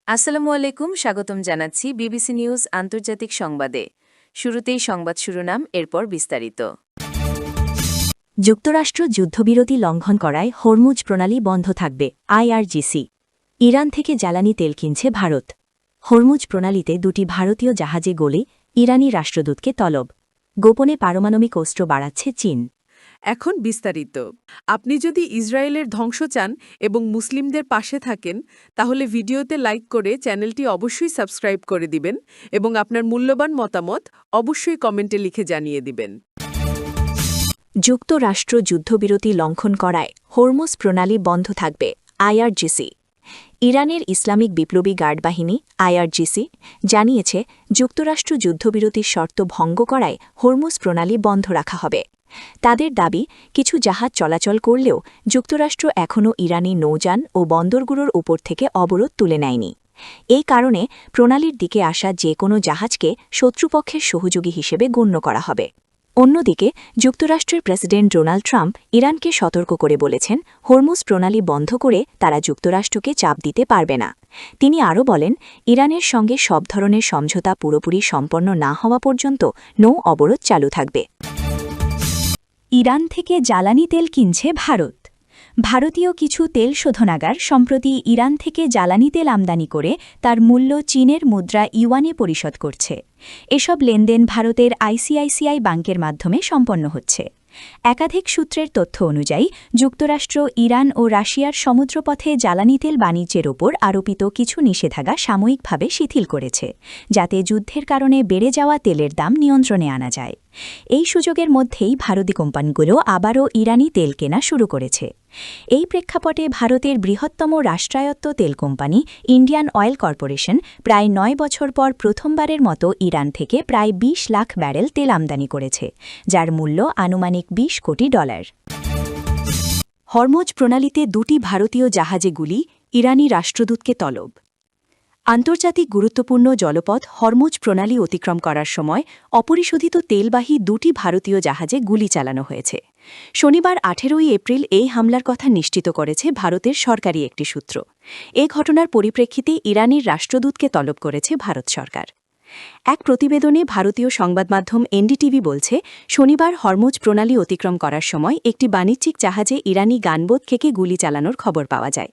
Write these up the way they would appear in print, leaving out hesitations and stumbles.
আসসালামু আলাইকুম, স্বাগতম জানাচ্ছি বিবিসি নিউজ আন্তর্জাতিক সংবাদে। শুরুতেই সংবাদ শিরোনাম, এরপর বিস্তারিত। যুক্তরাষ্ট্র যুদ্ধবিরতি লঙ্ঘন করায় হরমুজ প্রণালী বন্ধ থাকবে, আইআরজিসি। ইরান থেকে জ্বালানি তেল কিনছে ভারত। হরমুজ প্রণালীতে দুটি ভারতীয় জাহাজে গলে ইরানি রাষ্ট্রদূতকে তলব। গোপনে পারমাণবিক অস্ত্র বাড়াচ্ছে চীন। এখন বিস্তারিত। আপনি যদি ইসরায়েলের ধ্বংস চান এবং মুসলিমদের পাশে থাকেন, তাহলে ভিডিওতে লাইক করে চ্যানেলটি অবশ্যই সাবস্ক্রাইব করে দিবেন এবং আপনার মূল্যবান মতামত অবশ্যই কমেন্টে লিখে জানিয়ে দিবেন। যুক্তরাষ্ট্র যুদ্ধবিরতি লঙ্ঘন করায় হরমুজ প্রণালী বন্ধ থাকবে, আইআরজিসি। ইরানের ইসলামিক বিপ্লবী গার্ড বাহিনী আইআরজিসি জানিয়েছে, যুক্তরাষ্ট্র যুদ্ধবিরতির শর্ত ভঙ্গ করায় হরমুজ প্রণালী বন্ধ রাখা হবে। তাদের দাবি, কিছু জাহাজ চলাচল করলেও যুক্তরাষ্ট্র এখনও ইরানি নৌযান ও বন্দরগুলোর উপর থেকে অবরোধ তুলে নেয়নি। এই কারণে প্রণালীর দিকে আসা যে কোনো জাহাজকে শত্রুপক্ষের সহযোগী হিসেবে গণ্য করা হবে। অন্যদিকে যুক্তরাষ্ট্রের প্রেসিডেন্ট ডোনাল্ড ট্রাম্প ইরানকে সতর্ক করে বলেছেন, হরমুজ প্রণালী বন্ধ করে তারা যুক্তরাষ্ট্রকে চাপ দিতে পারবে না। তিনি আরও বলেন, ইরানের সঙ্গে সব ধরনের সমঝোতা পুরোপুরি সম্পন্ন না হওয়া পর্যন্ত নৌ অবরোধ চালু থাকবে। ইরান থেকে জ্বালানি তেল কিনছে ভারত। ভারতীয় কিছু তেল শোধনাগার সম্প্রতি ইরান থেকে জ্বালানি তেল আমদানি করে তার মূল্য চীনের মুদ্রা ইউয়ানে পরিশোধ করছে। এসব লেনদেন ভারতের আইসিআইসিআই ব্যাংকের মাধ্যমে সম্পন্ন হচ্ছে। একাধিক সূত্রের তথ্য অনুযায়ী, যুক্তরাষ্ট্র ইরান ও রাশিয়ার সমুদ্রপথে জ্বালানি তেল বাণিজ্যের ওপর আরোপিত কিছু নিষেধাজ্ঞা সাময়িকভাবে শিথিল করেছে, যাতে যুদ্ধের কারণে বেড়ে যাওয়া তেলের দাম নিয়ন্ত্রণে আনা যায়। এই সুযোগের মধ্যেই ভারতীয় কোম্পানিগুলো আবারও ইরানি তেল কেনা শুরু করেছে। এই প্রেক্ষাপটে ভারতের বৃহত্তম রাষ্ট্রায়ত্ত তেল কোম্পানি ইন্ডিয়ান অয়েল কর্পোরেশন প্রায় ৯ বছর পর প্রথমবারের মতো ইরান থেকে প্রায় ২০ লাখ ব্যারেল তেল আমদানি করেছে, যার মূল্য আনুমানিক $২০ কোটি। হরমুজ প্রণালীতে দুটি ভারতীয় জাহাজে গুলি, ইরানি রাষ্ট্রদূতকে তলব। আন্তর্জাতিক গুরুত্বপূর্ণ জলপথ হরমুজ প্রণালী অতিক্রম করার সময় অপরিশোধিত তেলবাহী দুটি ভারতীয় জাহাজে গুলি চালানো হয়েছে। শনিবার ১৮ এপ্রিল এই হামলার কথা নিশ্চিত করেছে ভারতের সরকারি একটি সূত্র। এ ঘটনার পরিপ্রেক্ষিতে ইরানের রাষ্ট্রদূতকে তলব করেছে ভারত সরকার। এক প্রতিবেদনে ভারতীয় সংবাদমাধ্যম এনডিটিভি বলছে, শনিবার হরমুজ প্রণালী অতিক্রম করার সময় একটি বাণিজ্যিক জাহাজে ইরানি গানবোট থেকে গুলি চালানোর খবর পাওয়া যায়।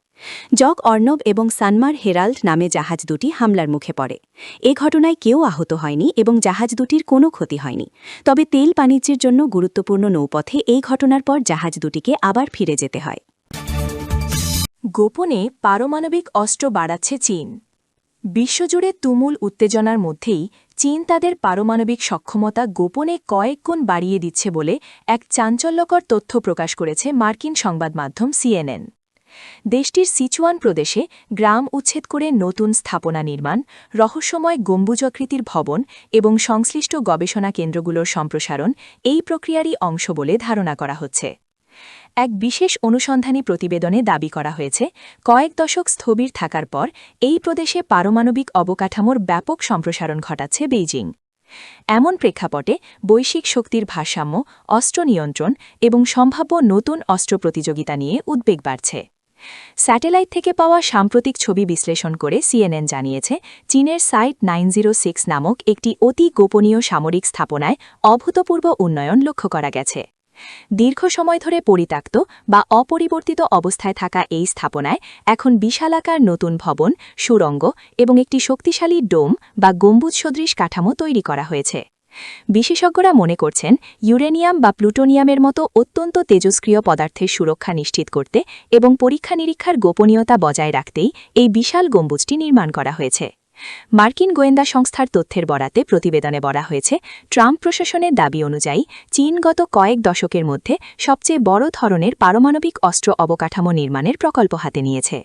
জগ অর্ণব এবং সানমার হেরাল্ড নামে জাহাজ দুটি হামলার মুখে পড়ে। এ ঘটনায় কেউ আহত হয়নি এবং জাহাজ দুটির কোনো ক্ষতি হয়নি। তবে তেল বাণিজ্যের জন্য গুরুত্বপূর্ণ নৌপথে এই ঘটনার পর জাহাজ দুটিকে আবার ফিরে যেতে হয়। গোপনে পারমাণবিক অস্ত্র বাড়াচ্ছে চীন। বিশ্বজুড়ে তুমুল উত্তেজনার মধ্যেই চীন তাদের পারমাণবিক সক্ষমতা গোপনে কয়েক গুণ বাড়িয়ে দিচ্ছে বলে এক চাঞ্চল্যকর তথ্য প্রকাশ করেছে মার্কিন সংবাদ মাধ্যম সিএনএন। দেশটির সিচুয়ান প্রদেশে গ্রাম উচ্ছেদ করে নতুন স্থাপনা নির্মাণ, রহস্যময় গম্বুজাকৃতির ভবন এবং সংশ্লিষ্ট গবেষণা কেন্দ্রগুলোর সম্প্রসারণ এই প্রক্রিয়ারই অংশ বলে ধারণা করা হচ্ছে। এক বিশেষ অনুসন্ধানী প্রতিবেদনে দাবি করা হয়েছে, কয়েক দশক স্থবির থাকার পর এই প্রদেশে পারমাণবিক অবকাঠামোর ব্যাপক সম্প্রসারণ ঘটাচ্ছে বেইজিং। এমন প্রেক্ষাপটে বৈশ্বিক শক্তির ভারসাম্য, অস্ত্র নিয়ন্ত্রণ এবং সম্ভাব্য নতুন অস্ত্র প্রতিযোগিতা নিয়ে উদ্বেগ বাড়ছে। স্যাটেলাইট থেকে পাওয়া সাম্প্রতিক ছবি বিশ্লেষণ করে সিএনএন জানিয়েছে, চীনের সাইট 906 নামক একটি অতি গোপনীয় সামরিক স্থাপনায় অভূতপূর্ব উন্নয়ন লক্ষ্য করা গেছে। দীর্ঘ সময় ধরে পরিত্যক্ত বা অপরিবর্তিত অবস্থায় থাকা এই স্থাপনায় এখন বিশালাকার নতুন ভবন, সুড়ঙ্গ এবং একটি শক্তিশালী ডোম বা গম্বুজ সদৃশ কাঠামো তৈরি করা হয়েছে। বিশেষজ্ঞরা মনে করছেন, ইউরেনিয়াম বা প্লুটোনিয়ামের মতো অত্যন্ত তেজস্ক্রিয় পদার্থের সুরক্ষা নিশ্চিত করতে এবং পরীক্ষা নিরীক্ষার গোপনীয়তা বজায় রাখতেই এই বিশাল গম্বুজটি নির্মাণ করা হয়েছে। মার্কিন গোয়েন্দা সংস্থার তথ্যের বরাতে প্রতিবেদনে বলা হয়েছে, ট্রাম্প প্রশাসনের দাবি অনুযায়ী চীন গত কয়েক দশকের মধ্যে সবচেয়ে বড় ধরনের পারমাণবিক অস্ত্র অবকাঠামো নির্মাণের প্রকল্প হাতে নিয়েছে।